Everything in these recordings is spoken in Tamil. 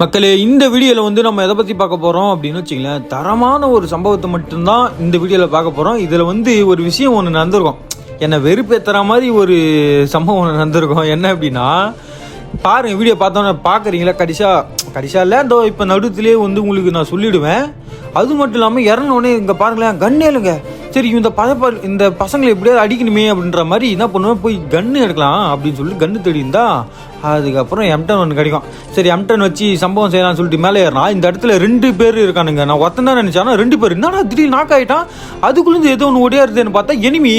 மக்களே, இந்த வீடியோவில் வந்து நம்ம எதை பற்றி பார்க்க போகிறோம் அப்படின்னு வச்சிங்களேன், தரமான ஒரு சம்பவத்தை மட்டும்தான் இந்த வீடியோவில் பார்க்க போகிறோம். இதில் வந்து ஒரு விஷயம் ஒன்று நடந்திருக்கும், என்னை வெறுப்பேற்றுற மாதிரி ஒரு சம்பவம் ஒன்று நடந்திருக்கும். என்ன அப்படின்னா, பாருங்கள், வீடியோ பார்த்தோன்னே பார்க்குறீங்களா, கடிஷா இல்லை, இந்த இப்போ நடுத்துலேயே வந்து உங்களுக்கு நான் சொல்லிவிடுவேன். அது மட்டும் இல்லாமல் இறங்கினோடனே இங்கே பாருங்களேன், கண்ணே இல்லைங்க. சரி, இந்த பசங்களை எப்படியாவது அடிக்கணுமே அப்படின்ற மாதிரி என்ன பண்ணுவேன், போய் கன்று எடுக்கலாம் அப்படின்னு சொல்லிட்டு கன்று தேடி இருந்தா அதுக்கப்புறம் M10 ஒன்று கிடைக்கும். சரி, M10 வச்சு சம்பவம் செய்யலாம்னு சொல்லிட்டு மேலே ஏறினா இந்த இடத்துல 2 பேர் இருக்கானுங்க. நான் ஒருத்தன் தான் நினச்சானா 2 பேர். என்னடா திடீர்னு நாக் ஆகிட்டான், அதுக்குள்ளேருந்து ஏதோ ஒன்று ஓடியாருதுன்னு பார்த்தா எனிமி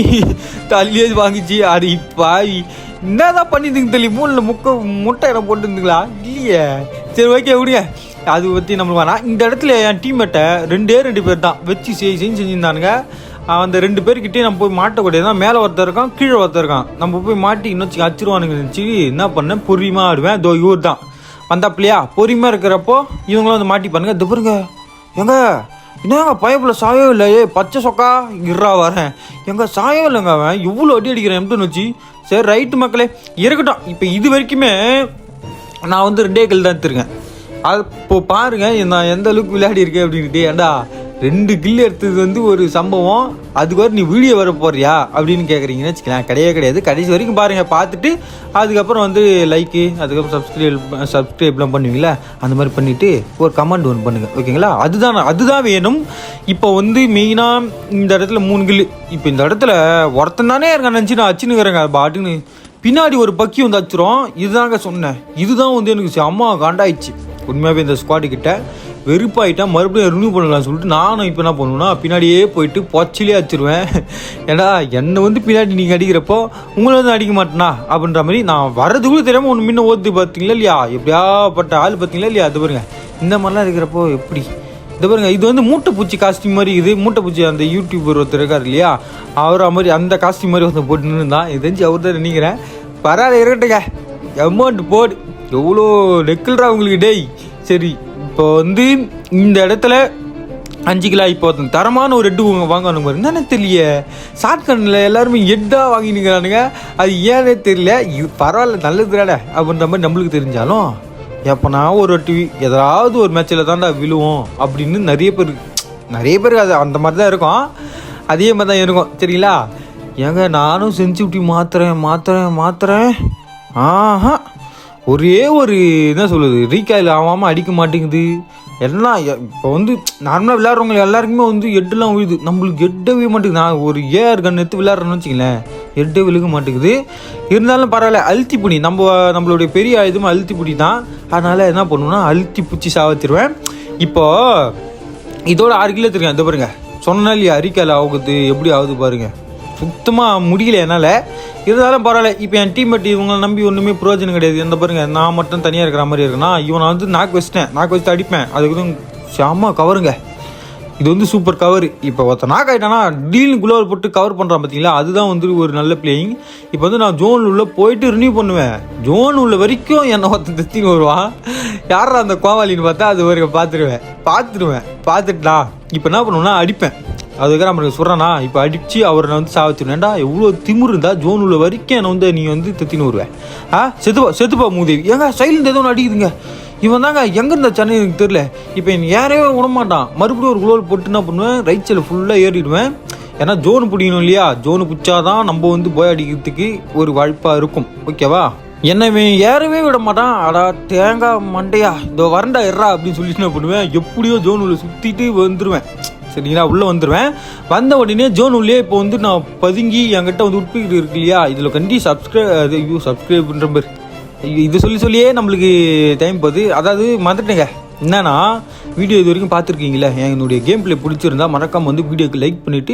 தலையே வாங்கிச்சு. அது பாவி என்னதான் பண்ணிதுங்க தெரியல, மூணில் முட்டை இடம் போட்டுருந்துங்களா இல்லையே. சரி, ஓகே விடுங்க, அது பற்றி நம்மளுக்கு வேணாம். இந்த இடத்துல என் டீம்மேட்டை 2 பேர் தான் வச்சு செஞ்சுருந்தானுங்க. அந்த 2 பேர்கிட்டே நம்ம போய் மாட்டக்கூடியது தான். மேலே ஒருத்தர் இருக்கான், கீழே ஒருத்தர் இருக்கான். நம்ம போய் மாட்டி இன்னொச்சு அச்சிருவானுங்க நினச்சி என்ன பண்ணேன், பொறுமையாக ஆடுவேன். இதோ இவர் தான் வந்தாப்பிலையா, பொறுமையாக இருக்கிறப்போ இவங்களும் வந்து மாட்டி பண்ணுங்க. இது பாருங்க, எங்க என்னங்க பயப்பில் சாயவே இல்லை, பச்சை சொக்கா இறா வரேன், எங்க சாயவே இல்லைங்க, அவன் இவ்வளோ அடி அடிக்கிறேன் எம்ட்டுன்னு வச்சு. சரி, ரைட்டு மக்களே, இருக்கட்டும். இப்போ இது வரைக்குமே நான் வந்து 2 கில் தான் எடுத்துருக்கேன். அது இப்போ பாருங்கள் நான் எந்த அளவுக்கு விளையாடி இருக்கேன் அப்படின்ட்டு. ஏண்டா 2 கில் எடுத்தது வந்து ஒரு சம்பவம், அதுக்கு வர நீ வீடியோ வர போறியா அப்படின்னு கேட்குறீங்கன்னு வச்சுக்கலாம். கிடையாது. கடைசி வரைக்கும் பாருங்கள், பார்த்துட்டு அதுக்கப்புறம் வந்து லைக்கு, அதுக்கப்புறம் சப்ஸ்கிரைப்லாம் பண்ணுவீங்களா, அந்த மாதிரி பண்ணிவிட்டு ஒரு கமெண்ட் ஒன்று பண்ணுங்கள், ஓகேங்களா. அதுதான் வேணும். இப்போ வந்து மெயினாக இந்த இடத்துல 3 கில்லு. இப்போ இந்த இடத்துல ஒருத்தன் தானே இருக்கான் நினச்சி நான் அச்சுன்னுக்கிறேங்க பாட்டுன்னு. பின்னாடி ஒரு பக்கி வந்து அச்சுரும். இதுதாங்க சொன்னேன், இதுதான் வந்து எனக்கு அம்மா காண்டாயிடுச்சு உண்மையாகவே. இந்த ஸ்குவாடு கிட்ட வெறுப்பாயிட்டா மறுபடியும் ரினியூ பண்ணலாம்னு சொல்லிட்டு நானும் இப்போ என்ன பண்ணுவேன்னா பின்னாடியே போயிட்டு பொச்சிலே அடிச்சிருவேன். ஏன்னா என்னை வந்து பின்னாடி நீங்கள் அடிக்கிறப்போ உங்களை வந்து அடிக்க மாட்டேனா அப்படின்ற மாதிரி நான் வர்றதுக்குள்ள தெரியாமல் ஒன்று முன்ன ஓத்து பார்த்தீங்களா இல்லையா, எப்படியாப்பட்ட ஆள் பார்த்தீங்களா இல்லையா. அது பாருங்க, இந்த மாதிரிலாம் இருக்கிறப்போ எப்படி இது பாருங்க. இது வந்து மூட்டைப்பூச்சி காஸ்டியூம் மாதிரி. இது மூட்டைப்பூச்சி அந்த யூடியூபர் ஒருத்தர் இருக்கார் இல்லையா, அவர் மாதிரி அந்த காஸ்டியூம் மாதிரி ஒருத்தர் போட்டுன்னு தான். இது தெரிஞ்சு அவர் தான் நினைக்கிறேன். பரவாயில்ல, இருக்கட்டுங்க, அமௌண்ட் போடு, எவ்வளோ நெக்கில்றா உங்களுக்கு டேய். சரி, இப்போ வந்து இந்த இடத்துல 5 கிலோ இப்போ தரமான ஒரு 8 வாங்கணும் பாருங்க. என்னன்னு தெரியல, ஷார்ட்கனில் எல்லாருமே 8 வாங்கினுங்கிறானுங்க. அது ஏன்னே தெரியல. இது பரவாயில்ல, நல்லது தானே அப்படின்ற மாதிரி நம்மளுக்கு தெரிஞ்சாலும் எப்போ நான் ஒரு டிவி ஏதாவது ஒரு மேட்சில் தான்டா விழுவோம் அப்படின்னு நிறைய பேர் அது அந்த மாதிரி தான் இருக்கும். அதே மாதிரி தான் இருக்கும், சரிங்களா. ஏங்க நானும் சென்சிட்டிவிட்டி மாத்துறேன். ஆஹா, ஒரே ஒரு என்ன சொல்லுது, ரீகாயில் ஆகாமல் அடிக்க மாட்டேங்குது. எல்லாம் இப்போ வந்து நார்மலாக விளையாடுறவங்க எல்லாருக்குமே வந்து 8 விழுது, நம்மளுக்கு 8 மாட்டேங்குது. நான் ஒரு ஏஆர் கன் எடுத்து விளையாடுறேன்னு வச்சுங்களேன், 8 விழுக மாட்டேங்குது. இருந்தாலும் பரவாயில்ல, அழுத்தி பிடி, நம்மளுடைய பெரிய ஆயுதமாக அழுத்தி பிடி தான். அதனால் என்ன பண்ணுவேன்னா அழுத்தி பிடிச்சி சாவத்திடுவேன். இப்போது இதோட 6 கிலோ எடுத்துருக்கேன். இதை பாருங்க, சொன்னா இல்லையா ரீகாயில் ஆகுது, எப்படி ஆகுது பாருங்கள். சுத்தமாக முடியல என்னால். இருந்தாலும் பரவாயில்ல. இப்போ என் டீம்மேட் இவங்களை நம்பி ஒன்றுமே பிரயோஜனம் கிடையாது. எந்த பாருங்க, நான் மட்டும் தனியாக இருக்கிற மாதிரி இருக்குன்னா இவனை வந்து நாக்கு வச்சுட்டு அடிப்பேன். அதுக்கு தான் செம்ம கவருங்க. இது வந்து சூப்பர் கவர். இப்போ ஒருத்தர் நாக் ஆகிட்டானா டீல்னு குளோவர் போட்டு கவர் பண்ணுறான் பார்த்தீங்களா, அதுதான் வந்து ஒரு நல்ல பிளேயிங். இப்போ வந்து நான் ஜோன் உள்ள போயிட்டு ரினியூ பண்ணுவேன். ஜோன் உள்ள வரைக்கும் என்னை ஒருத்தன் தத்தின்னு வருவான். யாரா அந்த கோவாலின்னு பார்த்தா அது வரைக்கும் பார்த்துட்டுனா இப்போ என்ன பண்ணுவேன்னா அடிப்பேன். அதுக்காக நம்மளுக்கு சொல்கிறேன்னா இப்போ அடித்து அவரை நான் வந்து சாவச்சிருவேன்டா. எவ்வளோ திமுரு இருந்தால் ஜோன் உள்ள வரைக்கும் என்னை வந்து நீங்கள் வந்து தத்தின்னு வருவேன். செத்துப்பா மூதேவி. ஏங்க சைலண்ட் ஏதோ ஒன்று அடிக்குதுங்க. இவன் தாங்க எங்கே இருந்த சென்னை எனக்கு தெரியல. இப்போ என் யாரையும் விடமாட்டான். மறுபடியும் ஒரு குளோர் போட்டு என்ன பண்ணுவேன், ரைட் சைடில் ஃபுல்லாக ஏறிடுவேன். ஏன்னா ஜோனு பிடிக்கணும் இல்லையா, ஜோனு பிடிச்சாதான் நம்ம வந்து போய் அடிக்கிறதுக்கு ஒரு வாய்ப்பாக இருக்கும், ஓகேவா. என்னை ஏறவே விட மாட்டான். அடா தேங்காய் மண்டையா, இதோ வரண்டா எறா அப்படின்னு சொல்லிட்டு என்ன பண்ணுவேன், எப்படியோ ஜோன் உள்ள சுற்றிட்டு வந்துடுவேன், சரிங்களா. உள்ளே வந்துடுவேன். வந்த உடனே ஜோன் உள்ளே இப்போ வந்து நான் பதுங்கி என்கிட்ட வந்து உட்பிக்கிட்டு இருக்கு இல்லையா, இதில் கண்டி சப்ஸ்கிரைப்ன்ற மாதிரி இது சொல்லியே நம்மளுக்கு டைம் போகுது. அதாவது மறந்துட்டேங்க. என்னன்னா வீடியோ இது வரைக்கும் பார்த்துருக்கீங்களா, என்னுடைய கேம் பிளே பிடிச்சிருந்தா மறக்காமல் வந்து வீடியோக்கு லைக் பண்ணிவிட்டு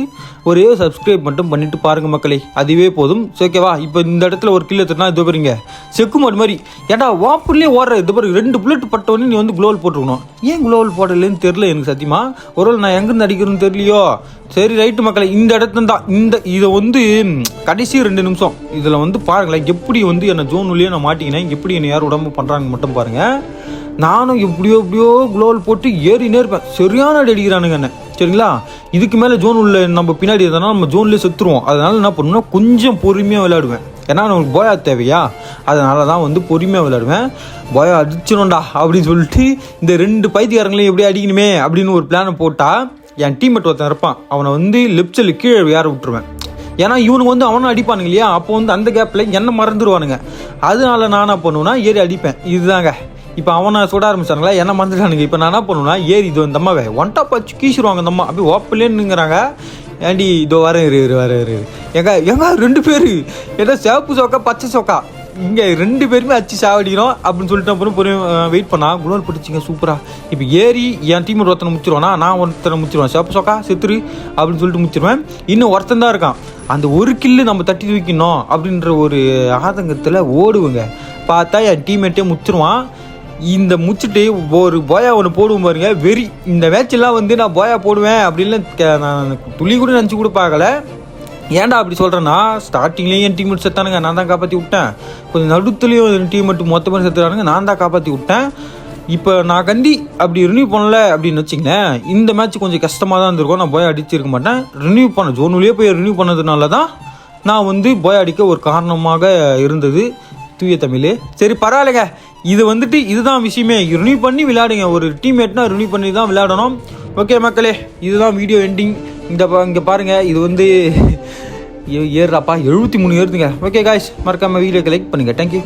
ஒரே சப்ஸ்கிரைப் மட்டும் பண்ணிவிட்டு பாருங்கள் மக்களே, அதுவே போதும், ஓகேவா. இப்போ இந்த இடத்துல ஒரு கிலோ எடுத்துனா இது பாருங்க, செக்கு மாடு மாதிரி. ஏன்டா வாப்புலேயே ஓடுற இது பாருங்க, 2 புல்லட் பட்டவொடனே நீ வந்து குளோவல் போட்டுருக்கணும். ஏன் குளோவல் போடலன்னு தெரில எனக்கு சத்தியமாக. ஒரு நான் எங்கேருந்து அடிக்கிறேன்னு தெரியலையோ. சரி, ரைட்டு மக்களை, இந்த இடத்துல தான் இதை வந்து கடைசி 2 நிமிஷம் இதில் வந்து பாருங்களேன், எப்படி வந்து என்னை ஜோன் உள்ளே நான் மாட்டிக்கினேன், எப்படி என்னை யார் உடம்பு பண்ணுறாங்க மட்டும் பாருங்கள். நானும் எப்படியோ குளோவல் போட்டு ஏறினே இருப்பேன். சரியான அடி அடிக்கிறானுங்க என்ன, சரிங்களா. இதுக்கு மேலே ஜோன் உள்ள நம்ம பின்னாடி இருந்தாலும் நம்ம ஜோன்லேயே செத்துருவோம். அதனால என்ன பண்ணுவோம்னா கொஞ்சம் பொறுமையாக விளையாடுவேன். ஏன்னா நம்மளுக்கு போயா தேவையா, அதனால தான் வந்து பொறுமையாக விளையாடுவேன். போயா அடிச்சிடும்டா அப்படின்னு சொல்லிட்டு இந்த 2 பைத்தியக்காரங்களையும் எப்படி அடிக்கணுமே அப்படின்னு ஒரு பிளானை போட்டால் என் டீம்மேட் ஒருத்தன் இருப்பான், அவனை வந்து லெஃப்ட் சைடில் கீழே ஏற விட்டுருவேன். ஏன்னா இவனுக்கு வந்து அவனும் அடிப்பானுங்க இல்லையா, அப்போ வந்து அந்த கேப்பில் என்ன மறந்துடுவானுங்க. அதனால நான் என்ன பண்ணுவேன்னா ஏறி அடிப்பேன். இதுதாங்க இப்போ அவனை சுட ஆரம்பிச்சானுங்களா, என்ன மறந்துட்டானுங்க. இப்போ நான் என்ன பண்ணுவேன்னா ஏறி இது இந்த அம்மாவை ஒன்ட்டா பச்சு கீசிடுவாங்க. இந்த அம்மா அப்படியே ஓப்பலேன்னுங்கிறாங்க. ஏண்டி இதோ வரேன் இரு எங்க 2 பேர் ஏதோ சிவப்பு சோக்கா பச்சை சோக்கா இங்கே 2 பேருமே அச்சு சாவடிக்கிறோம் அப்படின்னு சொல்லிட்டு அப்புறம் வெயிட் பண்ணா குளோர் பிடிச்சிங்க சூப்பராக. இப்போ ஏறி என் டீம் ஒருத்தனை முச்சிருவானா, நான் ஒருத்தனை முச்சிருவேன், சிவப்பு சோக்கா செத்துரு அப்படின்னு சொல்லிட்டு முச்சிருவேன். இன்னும் ஒருத்தன் தான் இருக்கான், அந்த ஒரு கில்லு நம்ம தட்டி தூக்கணும் அப்படின்ற ஒரு ஆதங்கத்தில் ஓடுவோங்க. பார்த்தா என் டீம்மேட்டே முச்சிருவான். இந்த முச்சிட்டு ஒரு போயா ஒன்று போடுவோம் பாருங்க, வெறி. இந்த மேட்செல்லாம் வந்து நான் போயா போடுவேன் அப்படின்னு நான் துளி கூட நினச்சி கூட பார்க்கல. ஏன்டா அப்படி சொல்கிறேன்னா, ஸ்டார்டிங்லேயும் என் டீம்மேட் செத்தானுங்க, நான் தான் காப்பாற்றி விட்டேன். கொஞ்சம் நடுத்துலேயும் என் டீம்மேட் மொத்தமாக செத்துறானுங்க, நான் தான் காப்பாற்றி விட்டேன். இப்போ நான் கண்டி அப்படி ரினியூ பண்ணல அப்படின்னு வச்சிங்களேன், இந்த மேட்ச் கொஞ்சம் கஷ்டமாக தான் இருந்திருக்கும். நான் போய் அடிச்சிருக்க மாட்டேன். ரினியூ பண்ண ஜோனுலேயே போய் ரினியூ பண்ணதுனால தான் நான் வந்து போய் அடிக்க ஒரு காரணமாக இருந்தது. தூய தமிழ். சரி பரவாயில்லைங்க, இது வந்துட்டு இதுதான் விஷயமே. ரினியூ பண்ணி விளையாடுங்க, ஒரு டீம்மேட்னா ரினியூ பண்ணி தான் விளையாடணும். ஓகே மக்களே, இதுதான் வீடியோ எண்டிங். இங்கே பாருங்கள், இது வந்து ஏறுறாப்பா 73 ஏறுதுங்க. ஓகே காய்ஸ், மறக்காமல் வீடியோக்கு லைக் பண்ணுங்கள். தேங்க்யூ.